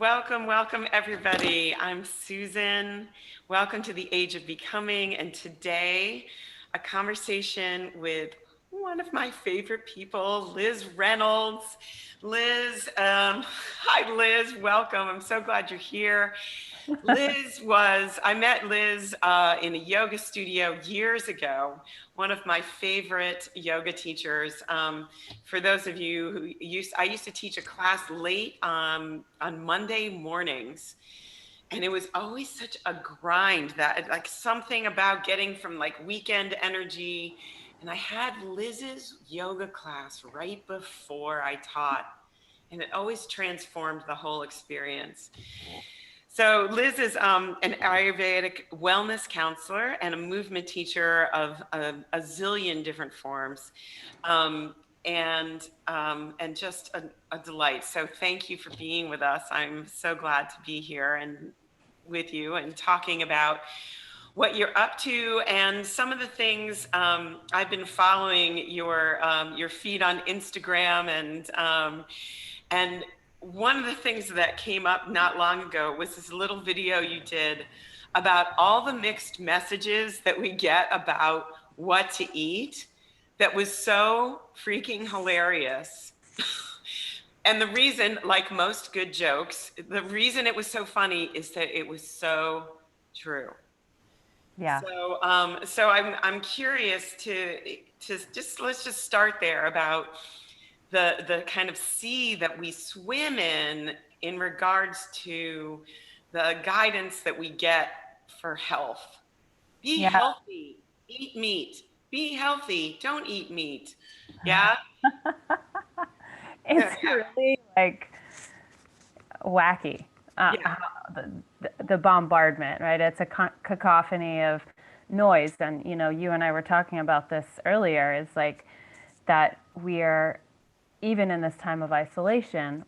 Welcome, welcome everybody. I'm Susan. Welcome to the Age of Becoming. And today, a conversation with one of my favorite people, Liz Reynolds. Liz, hi Liz, welcome. I'm so glad you're here. I met Liz in a yoga studio years ago, one of my favorite yoga teachers. For those of you I used to teach a class late on Monday mornings. And it was always such a grind that like something about getting from like weekend energy. And I had Liz's yoga class right before I taught. And it always transformed the whole experience. So Liz is an Ayurvedic wellness counselor and a movement teacher of a zillion different forms, um, and just a delight. So thank you for being with us. I'm so glad to be here and with you and talking about what you're up to and some of the things. I've been following your feed on Instagram and one of the things that came up not long ago was this little video you did about all the mixed messages that we get about what to eat that was so freaking hilarious. And the reason, like most good jokes, the reason it was so funny is that it was so true. Yeah. So I'm curious to just let's just start there about the kind of sea that we swim in regards to the guidance that we get for health. Be Yeah. healthy, eat meat. Be healthy, don't eat meat. Yeah? It's Yeah. really like wacky. Yeah. The bombardment, right? It's a cacophony of noise. And, you and I were talking about this earlier, is like that we are, even in this time of isolation,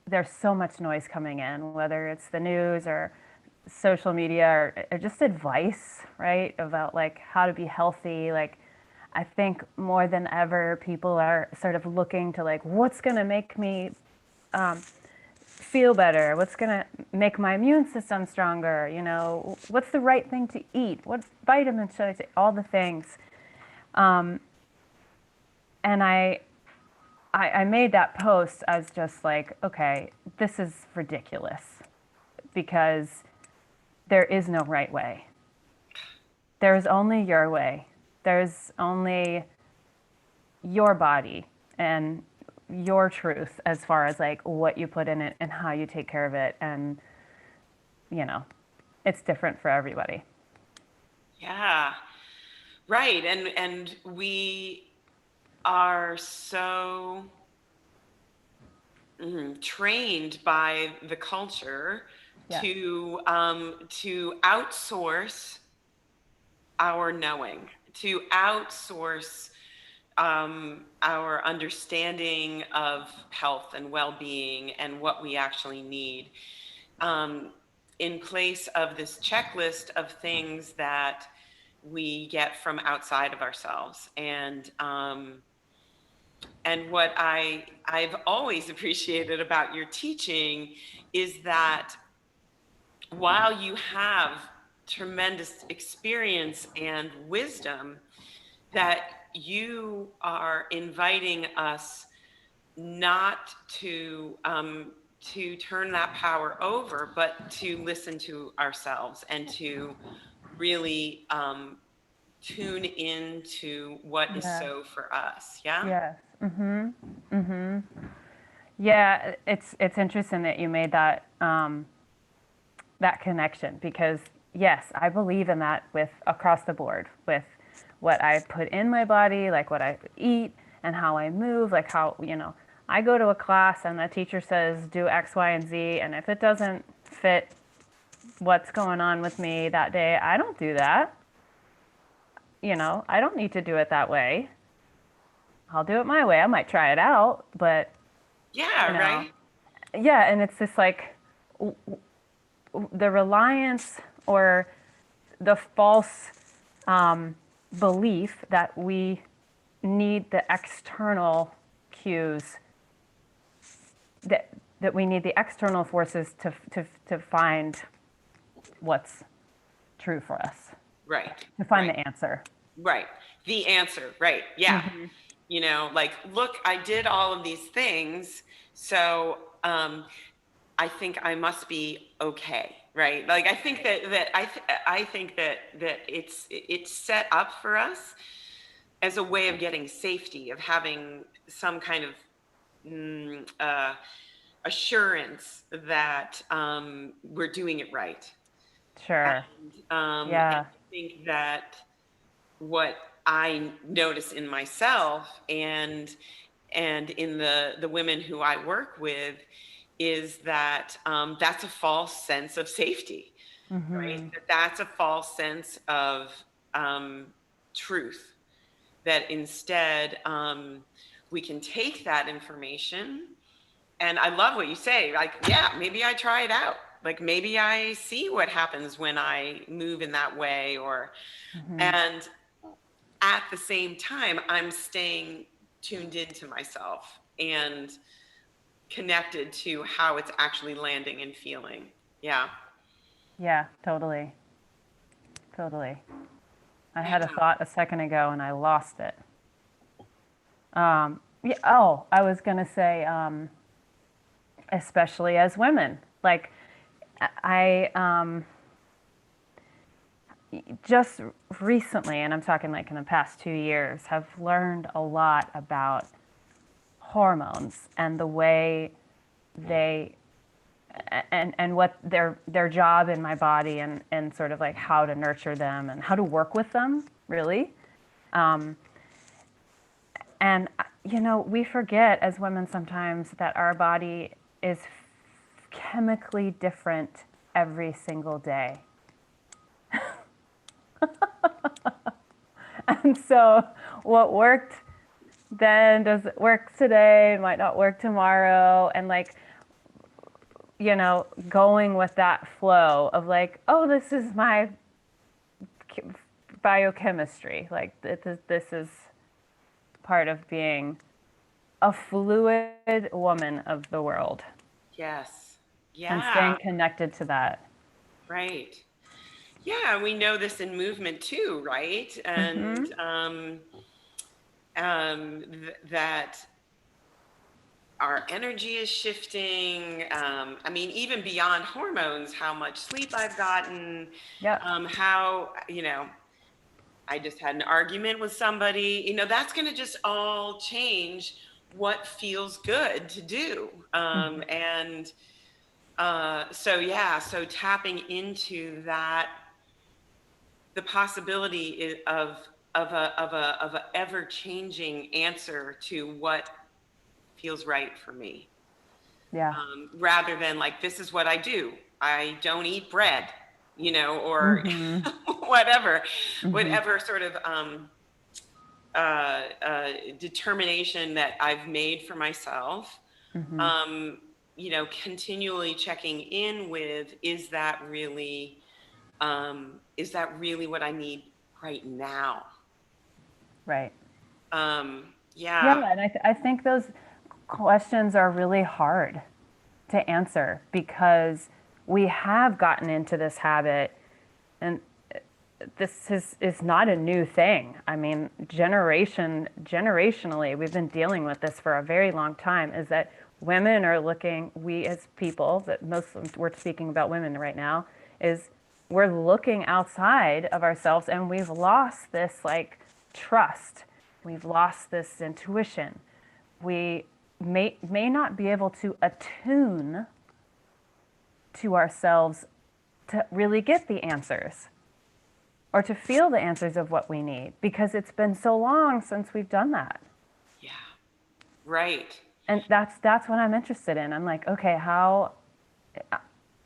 there's so much noise coming in, whether it's the news or social media or just advice, right? About like how to be healthy. Like, I think more than ever, people are sort of looking to like, what's going to make me feel better? What's going to make my immune system stronger? What's the right thing to eat? What vitamins should I take? All the things. And I made that post as just like, okay, this is ridiculous because there is no right way. There's only your way. There's only your body and your truth as far as like what you put in it and how you take care of it. And, you know, it's different for everybody. Yeah. Right. And we are so trained by the culture Yeah. to outsource our knowing, to outsource our understanding of health and well-being and what we actually need, um, in place of this checklist of things that we get from outside of ourselves. And what I've always appreciated about your teaching is that while you have tremendous experience and wisdom, that you are inviting us not to turn that power over, but to listen to ourselves and to really tune into what is Yeah. so for us. Yeah. Yes. Yeah. It's interesting that you made that connection because yes, I believe in that with across the board with what I put in my body, like what I eat and how I move, like how, I go to a class and the teacher says do X, Y, and Z, and if it doesn't fit what's going on with me that day, I don't do that. I don't need to do it that way. I'll do it my way. I might try it out, but you Yeah. know, Right. yeah, and it's just like the reliance or the false belief that we need the external cues that that we need the external forces to find what's true for us, Right. to find Right. the answer. Right. The answer. Right. Yeah. Mm-hmm. Like, look, I did all of these things. So, I think I must be okay. Right. Like, I think I think that it's set up for us as a way of getting safety, of having some kind of assurance that we're doing it right. Sure. And Yeah. I think that what I notice in myself and in the women who I work with is that that's a false sense of safety, right? Mm-hmm. That's a false sense of um, truth. That instead we can take that information, and I love what you say. Like, yeah, maybe I try it out. Like, maybe I see what happens when I move in that way, or Mm-hmm. and at the same time, I'm staying tuned into myself and connected to how it's actually landing and feeling. Yeah. Yeah, totally. Totally. I Yeah. had a thought a second ago and I lost it. Yeah, oh, I was going to say, especially as women, like I just recently, and I'm talking like in the past 2 years, have learned a lot about hormones and the way they and what their job in my body and sort of like how to nurture them and how to work with them really. And we forget as women sometimes that our body is chemically different every single day. And so what worked then doesn't work today, might not work tomorrow. And like, going with that flow of like, oh, this is my biochemistry. Like, this is part of being a fluid woman of the world Yes. and Yeah. staying connected to that. Right. Yeah. We know this in movement too, right? And Mm-hmm. that our energy is shifting. I mean, even beyond hormones, how much sleep I've gotten, Yep. how, I just had an argument with somebody, that's going to just all change what feels good to do. And so, yeah, so tapping into that, the possibility of a ever changing answer to what feels right for me, Yeah. rather than like, this is what I do. I don't eat bread, or Mm-hmm. whatever, Mm-hmm. whatever sort of determination that I've made for myself. Mm-hmm. Um, continually checking in with, is that really what I need right now? Right. Yeah, Yeah. and I think those questions are really hard to answer because we have gotten into this habit, and this is not a new thing. I mean, generationally, we've been dealing with this for a very long time. Is that women are looking, we as people, that most we're speaking about women right now, is we're looking outside of ourselves, and we've lost this like trust. We've lost this intuition. We may not be able to attune to ourselves to really get the answers or to feel the answers of what we need because it's been so long since we've done that. Yeah. Right. And that's what I'm interested in. I'm like, okay, how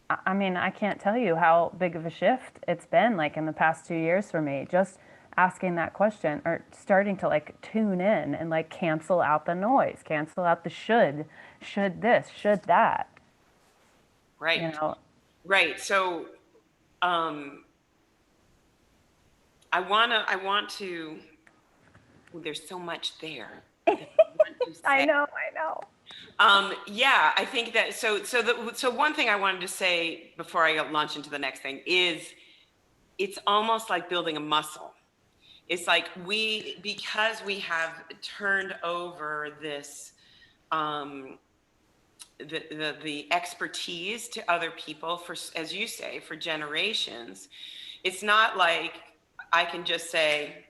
I mean, I can't tell you how big of a shift it's been like in the past 2 years for me. Just asking that question or starting to like tune in and like cancel out the noise, cancel out the should this, should that, you Right. know. Right. So, um, I want to, well, there's so much there that I want to I say. know, I know. Yeah, I think that so one thing I wanted to say before I launch into the next thing is it's almost like building a muscle. It's like because we have turned over this um, the expertise to other people for, as you say, for generations. It's not like I can just say,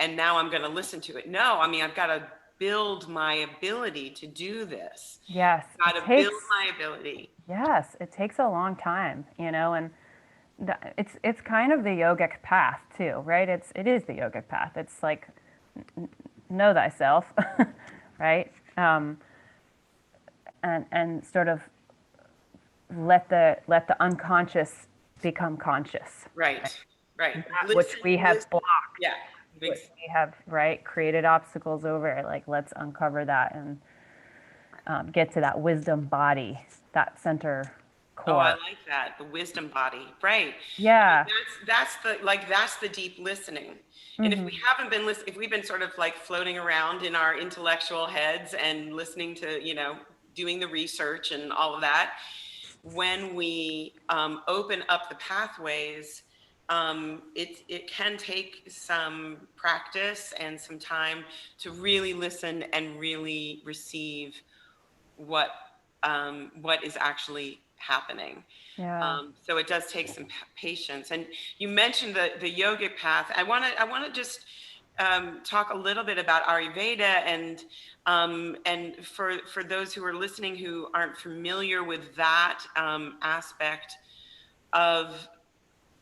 and now I'm going to listen to it. No, I mean, I've got to build my ability to do this. Yes, I've it got to build takes my ability. yes, it takes a long time, and it's kind of the yogic path too, right? It is the yogic path. It's like know thyself, right? And sort of let the unconscious become conscious, Right, right. that which Listen, we have listen. blocked, Yeah. which we have right created obstacles over. Like let's uncover that and get to that wisdom body, that center Oh, I core. like that. The wisdom body. Right. Yeah. That's the deep listening. And if we haven't been listening, if we've been sort of like floating around in our intellectual heads and listening to, doing the research and all of that, when we open up the pathways, it can take some practice and some time to really listen and really receive what what is actually happening. Yeah. So it does take some patience. And you mentioned the yogic path. I want to just talk a little bit about Ayurveda and for those who are listening who aren't familiar with that aspect of,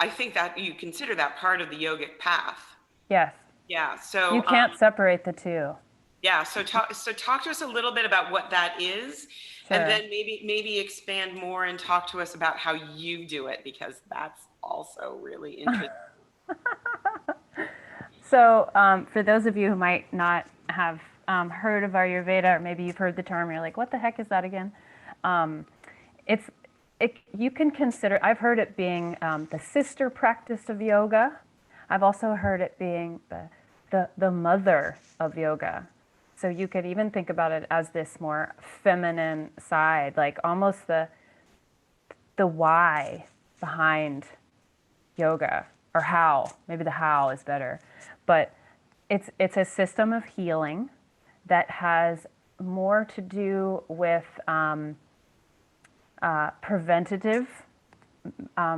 I think that you consider that part of the yogic path. Yes. Yeah. You So can't separate the two. yeah, so talk to us a little bit about what that is, and Sure. then maybe expand more and talk to us about how you do it because that's also really interesting. So, for those of you who might not have heard of Ayurveda, or maybe you've heard the term, you're like, what the heck is that again? Um, it's you can consider. I've heard it being the sister practice of yoga. I've also heard it being the mother of yoga. So you could even think about it as this more feminine side, like almost the why behind yoga, or how. Maybe the how is better, but it's a system of healing that has more to do with preventative,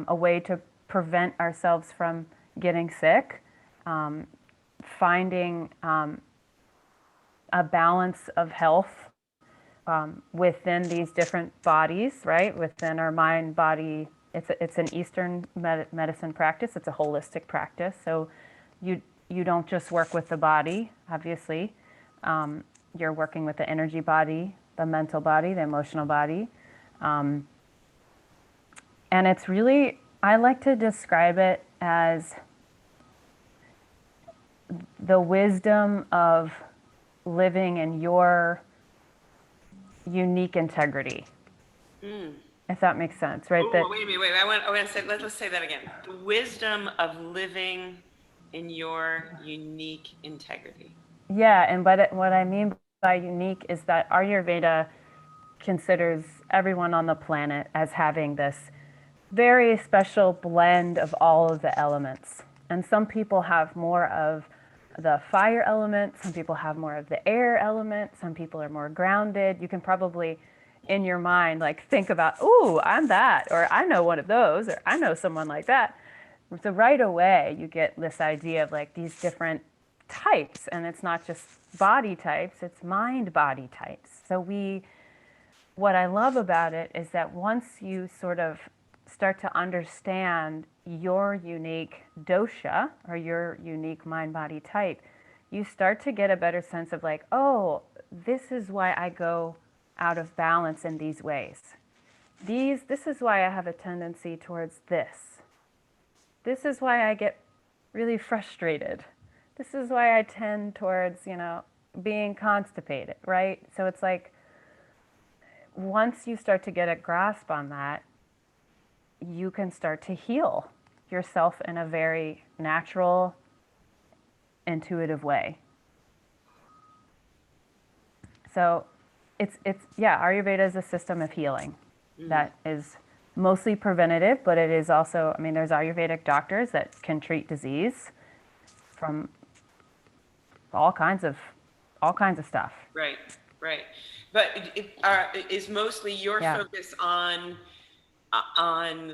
a way to prevent ourselves from getting sick, finding a balance of health within these different bodies, right? Within our mind, body. It's an Eastern medicine practice. It's a holistic practice. So you don't just work with the body, obviously. You're working with the energy body, the mental body, the emotional body. And it's really, I like to describe it as the wisdom of living in your unique integrity, Mm. if that makes sense, right? Oh, That wait a minute, wait. I want to say, let's say that again. The wisdom of living in your unique integrity. yeah, and what I mean by unique is that Ayurveda considers everyone on the planet as having this very special blend of all of the elements. And some people have more of the fire element, some people have more of the air element, some people are more grounded. You can probably in your mind like think about, "Ooh, I'm that," or "I know one of those," or "I know someone like that." So right away you get this idea of like these different types, and it's not just body types, it's mind body types. So what I love about it is that once you sort of start to understand your unique dosha or your unique mind body type, you start to get a better sense of like, oh, this is why I go out of balance in these ways. This is why I have a tendency towards this. This is why I get really frustrated. This is why I tend towards, being constipated, right? So it's like once you start to get a grasp on that, you can start to heal yourself in a very natural, intuitive way. So it's yeah, Ayurveda is a system of healing Mm, that is mostly preventative, but it is also, I mean, there's Ayurvedic doctors that can treat disease from all kinds of all kinds of stuff. right, right. But is mostly your Yeah. focus on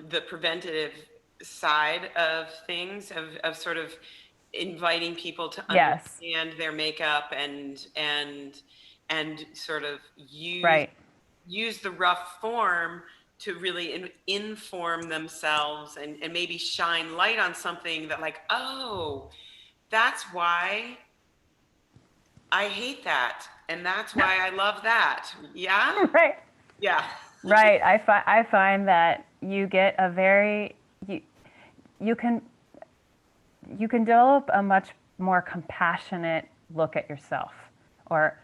the preventative side of things, of sort of inviting people to Yes. understand their makeup and sort of Right. use the rough form to really inform themselves and maybe shine light on something that, like, oh, that's why I hate that, and that's why I love that. Yeah, Right. yeah, Right. I find that you get a very you you can you can develop a much more compassionate look at yourself, or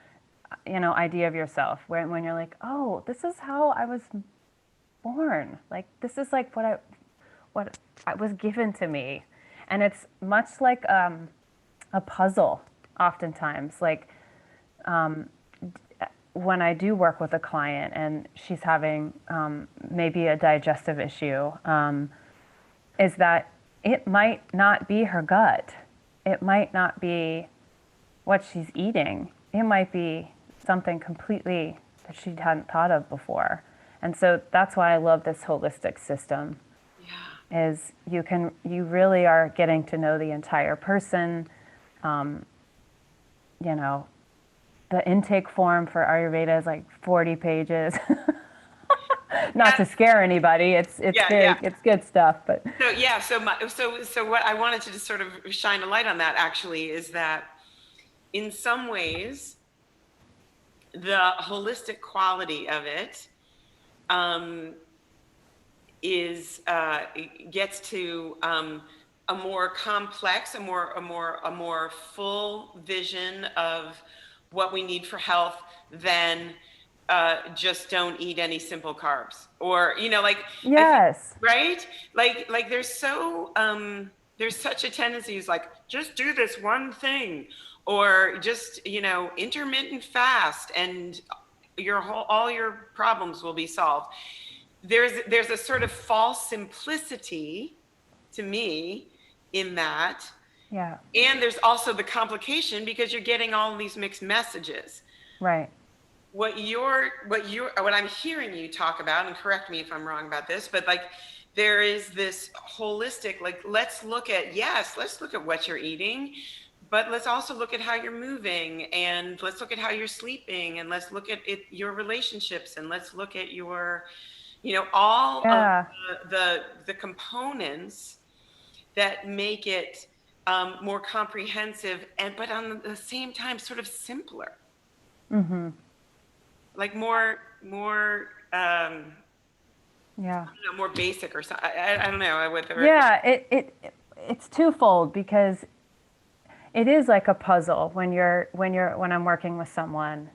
idea of yourself, when you're like, oh, this is how I was born, like this is like what I was given to me. And it's much like a puzzle oftentimes, like when I do work with a client and she's having maybe a digestive issue, is that it might not be her gut. It might not be what she's eating. It might be something completely that she hadn't thought of before. And so that's why I love this holistic system, yeah. is you really are getting to know the entire person. You know, the intake form for Ayurveda is like 40 pages. Not to That's scare anybody. It's yeah, yeah. very it's good stuff, but So yeah, so what I wanted to just sort of shine a light on that actually is that in some ways the holistic quality of it um, is gets to a more complex, a more full vision of what we need for health than just don't eat any simple carbs, or like, I think, yes. right, like there's such a tendency is like, just do this one thing, or just intermittent fast, and all your problems will be solved. There's a sort of false simplicity to me in that, Yeah. and there's also the complication because you're getting all of these mixed messages. Right. What I'm hearing you talk about, and correct me if I'm wrong about this, but like, there is this holistic, like, let's look at, yes, let's look at what you're eating, but let's also look at how you're moving, and let's look at how you're sleeping, and let's look at your relationships, and let's look at your, all of Yeah. the components that make it more comprehensive, but on the same time sort of simpler, like more Yeah. more basic, or something. I don't know what the word. Yeah, it's twofold, because it is like a puzzle when I'm working with someone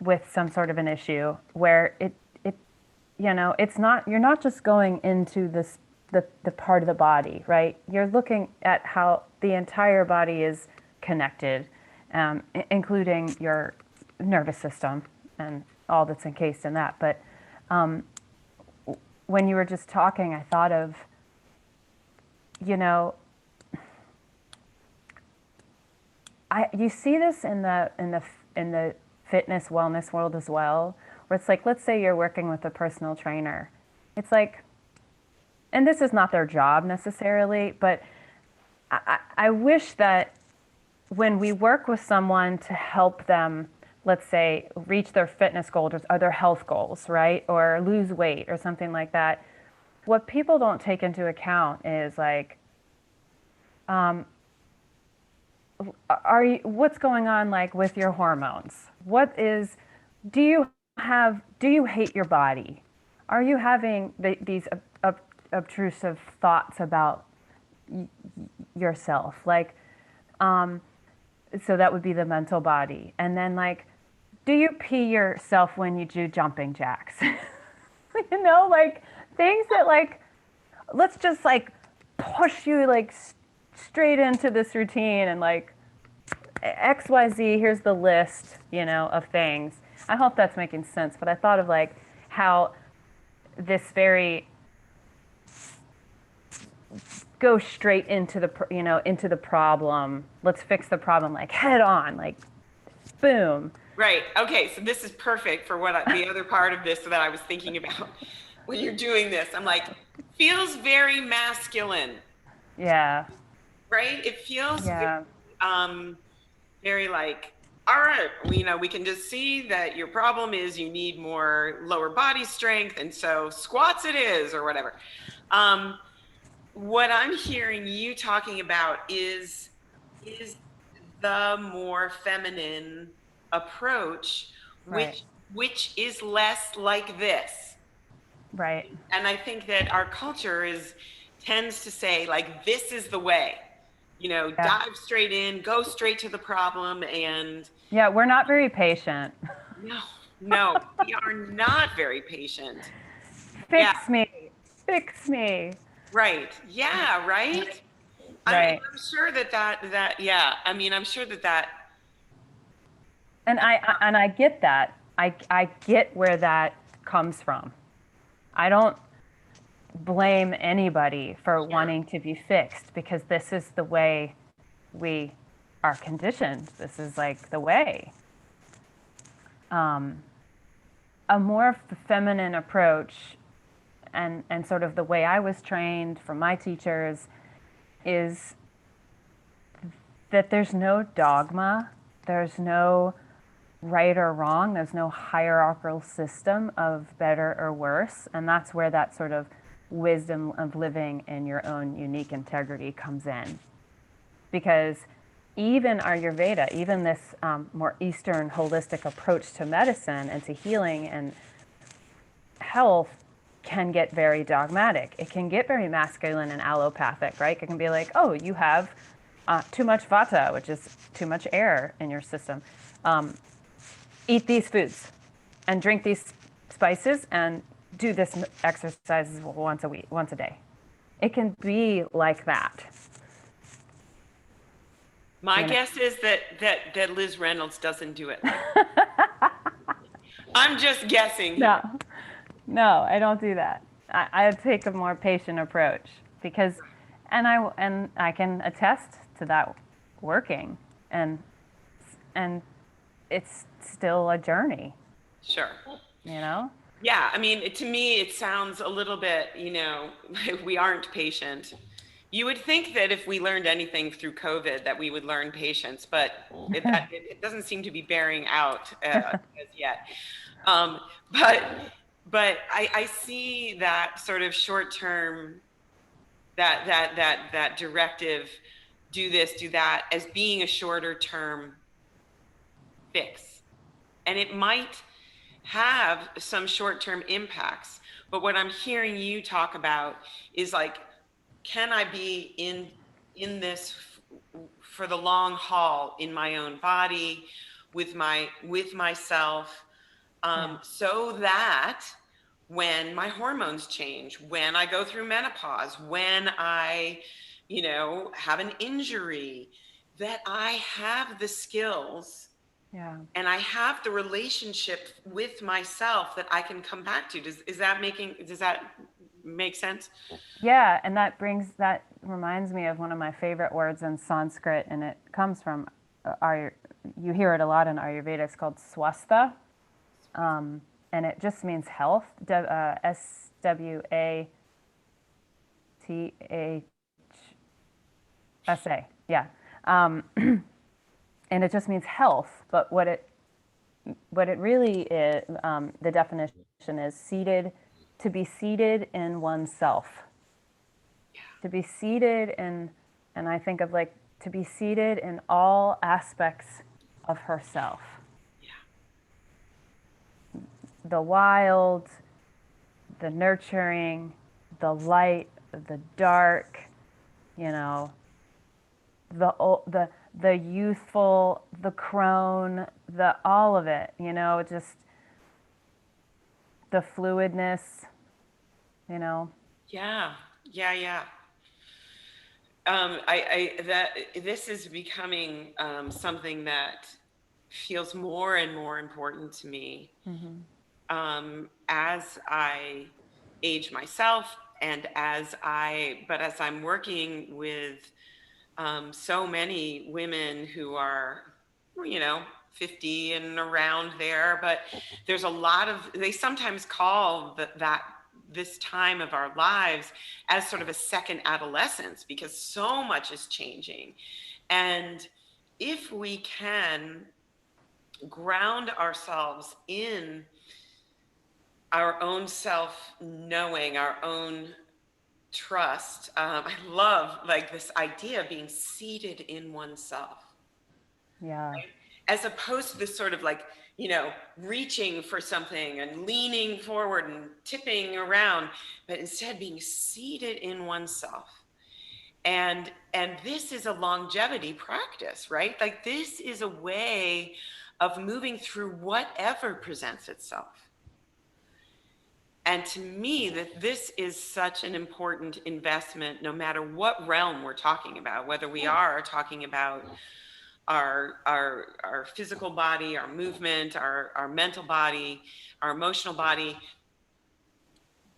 with some sort of an issue where it's not, you're not just going into the part of the body, right? You're looking at how the entire body is connected, including your nervous system and all that's encased in that. But when you were just talking, I thought of, you know, you see this in the fitness wellness world as well, where it's like, let's say you're working with a personal trainer. It's like, and this is not their job necessarily, but I wish that when we work with someone to help them, let's say, reach their fitness goals or their health goals, right? Or lose weight or something like that, what people don't take into account is like, what's going on, like, with your hormones? Do you hate your body? Are you having these obtrusive thoughts about yourself? Like, so that would be the mental body. And then, like, do you pee yourself when you do jumping jacks? Like, things that, like, let's just like push you like straight into this routine and like XYZ, here's the list, of things. I hope that's making sense, but I thought of like how this very go straight into into the problem. Let's fix the problem like head on, like boom. Right. Okay. So this is perfect for the other part of this that I was thinking about when you're doing this. I'm like, feels very masculine, Yeah. right? It feels very, Yeah. very like, all right, we can just see that your problem is you need more lower body strength, and so squats it is, or whatever. Um, what I'm hearing you talking about is the more feminine approach, Right. which is less like this. Right. And I think that our culture tends to say like this is the way, Yeah. dive straight in, go straight to the problem, and Yeah, we're not very patient. no, no, we are not very patient. Yeah, Fix me. Fix me. right. Yeah, right. Right. I'm sure that yeah. I mean, I'm sure that And I get that. I get where that comes from. I don't blame anybody for sure. wanting to be fixed because this is the way we are conditioned. This is like the way. A more feminine approach and sort of the way I was trained from my teachers is that there's no dogma, there's no right or wrong, there's no hierarchical system of better or worse. And that's where that sort of wisdom of living in your own unique integrity comes in. Because even Ayurveda, even this more Eastern holistic approach to medicine and to healing and health can get very dogmatic. It can get very masculine and allopathic, right? It can be like, oh, you have too much vata, which is too much air in your system. Eat these foods and drink these spices and do this exercises once a week, once a day. It can be like that. My You know? guess is that Liz Reynolds doesn't do it like. I'm just guessing here. No, no, I don't do that. I take a more patient approach because, and I can attest to that working, and and it's still a journey, Sure. you know? Yeah, I mean, to me, it sounds a little bit, like we aren't patient. You would think that if we learned anything through COVID, that we would learn patience, but it doesn't seem to be bearing out as yet. Um, but I see that sort of short term, that directive, do this, do that, as being a shorter term fix, and it might have some short-term impacts. But what I'm hearing you talk about is like, can I be in this for the long haul in my own body, with myself, Yeah, so that when my hormones change, when I go through menopause, when I, have an injury, that I have the skills yeah, and I have the relationship with myself that I can come back to. Does that make sense? yeah. And that reminds me of one of my favorite words in Sanskrit, and it comes from you hear it a lot in Ayurveda. It's called Swasta, and it just means health. SWATHSA. Yeah. Um, and it just means health. But what it really is, the definition is to be seated in oneself, to be seated in, and I think of like to be seated in all aspects of herself, Yeah. the wild, the nurturing, the light, the dark, you know, the youthful, the crone, the all of it, just the fluidness, you know. Yeah. Yeah. Yeah. that this is becoming something that feels more and more important to me Mm-hmm. as I age myself, and as I'm working with so many women who are, you know, 50 and around there, but there's a lot of, they sometimes call that this time of our lives as sort of a second adolescence because so much is changing. And if we can ground ourselves in our own self knowing, our own trust. I love like this idea of being seated in oneself, Yeah. as opposed to this sort of like, you know, reaching for something and leaning forward and tipping around, but instead being seated in oneself. And this is a longevity practice, right? Like this is a way of moving through whatever presents itself. And to me, that this is such an important investment, no matter what realm we're talking about, whether we are talking about our physical body, our movement, our mental body, our emotional body,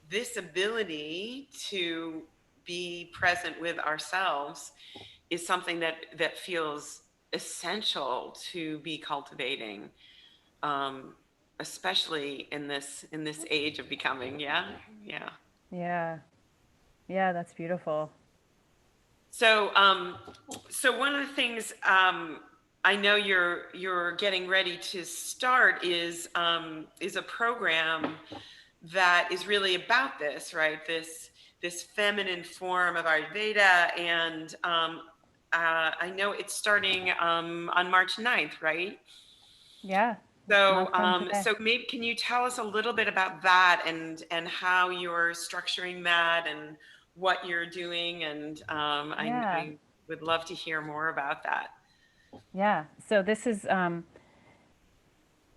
this ability to be present with ourselves is something that feels essential to be cultivating, um, especially in this age of becoming. Yeah, yeah. Yeah. Yeah, that's beautiful. So, so one of the things I know you're getting ready to start is a program that is really about this, right? This feminine form of Ayurveda, and I know it's starting on March 9th, right? Yeah. So, Month from today. so maybe can you tell us a little bit about that and how you're structuring that and what you're doing? And Yeah. I would love to hear more about that. Yeah. So this is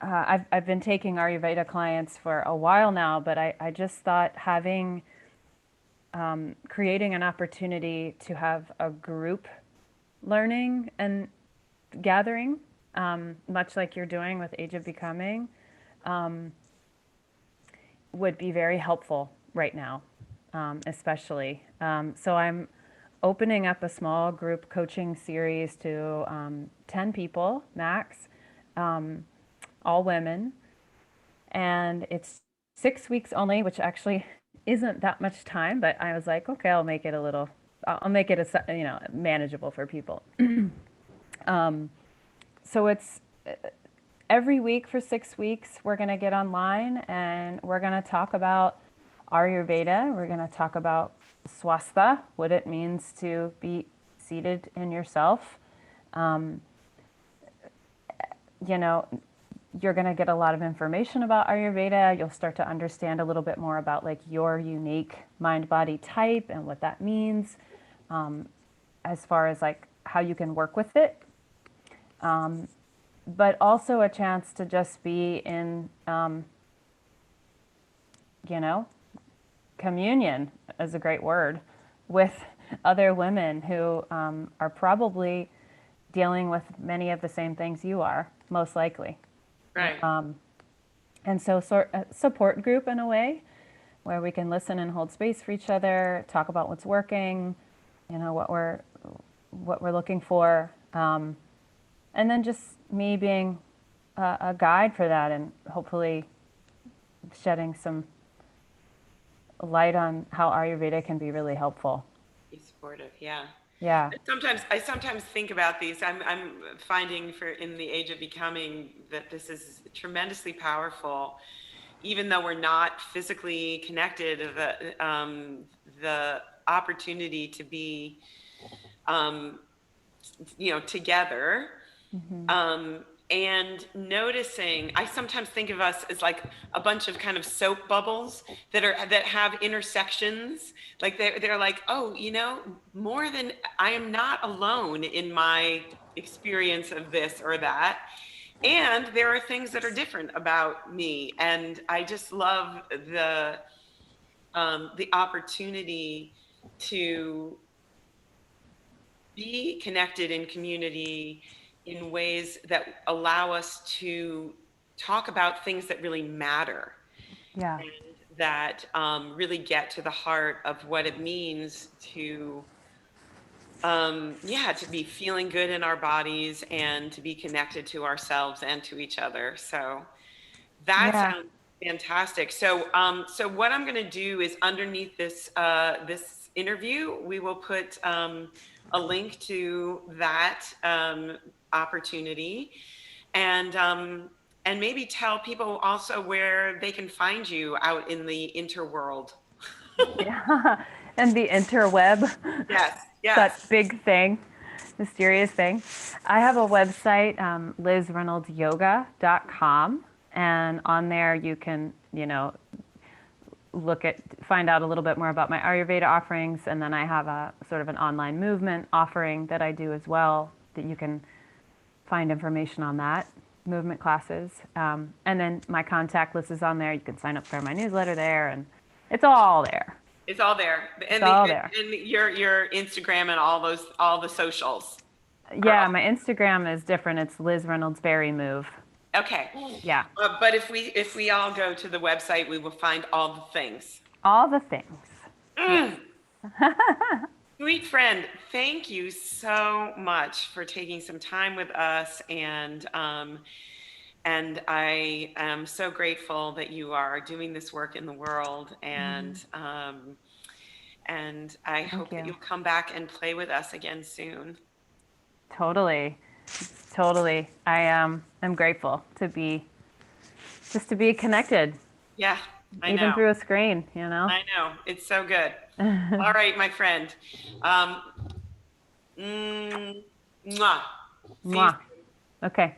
I've been taking Ayurveda clients for a while now, but I just thought having creating an opportunity to have a group learning and gathering, much like you're doing with Age of Becoming, would be very helpful right now, especially. So I'm opening up a small group coaching series to 10 people max, all women, and it's 6 weeks only, which actually isn't that much time. But I was like, okay, I'll make it a little, I'll make it a, you know, manageable for people. So it's every week for 6 weeks. We're going to get online and we're going to talk about Ayurveda. We're going to talk about Swasta, what it means to be seated in yourself. You know, you're going to get a lot of information about Ayurveda. You'll start to understand a little bit more about like your unique mind body type and what that means, as far as like how you can work with it. But also a chance to just be in, you know, communion is a great word with other women who are probably dealing with many of the same things you are, most likely. Right. And so, sort a support group in a way where we can listen and hold space for each other, talk about what's working, you know, what we're looking for, and then just me being a guide for that, and hopefully shedding some light on how Ayurveda can be really helpful. Be supportive. Yeah. Yeah. I sometimes think about these. I'm finding for in the age of becoming that this is tremendously powerful, even though we're not physically connected. The opportunity to be, um, you know, together, Hmm. um, and noticing. I sometimes think of us as like a bunch of kind of soap bubbles that have intersections. Like they're like, oh, you know, more than I am not alone in my experience of this or that. And there are things that are different about me, and I just love the opportunity to be connected in community in ways that allow us to talk about things that really matter Yeah. and that really get to the heart of what it means to yeah, to be feeling good in our bodies and to be connected to ourselves and to each other. So that Yeah. sounds fantastic. So so what I'm going to do is underneath this this interview, we will put a link to that opportunity and maybe tell people also where they can find you out in the interworld. Yeah. And the interweb, Yes, yes. that big thing, mysterious thing. I have a website, lizreynoldsyoga.com. And on there you can, find out a little bit more about my Ayurveda offerings. And then I have a sort of an online movement offering that I do as well, that you can find information on that, movement classes. And then my contact list is on there. You can sign up for my newsletter there, and it's all there. It's all there. It's And all there. your Instagram and all the socials are Yeah, my Instagram is different. It's Liz Reynolds Berry Move. okay. Yeah, But if we all go to the website, we will find all the things. all the things. Yes. Mm. Sweet friend, thank you so much for taking some time with us, and I am so grateful that you are doing this work in the world, and I Thank hope that you. you'll come back and play with us again soon. Totally. Totally. I am grateful to be connected, Yeah, I even know. through a screen. I know. It's so good. All right, my friend. Um, mwah. See you Mwah. Okay.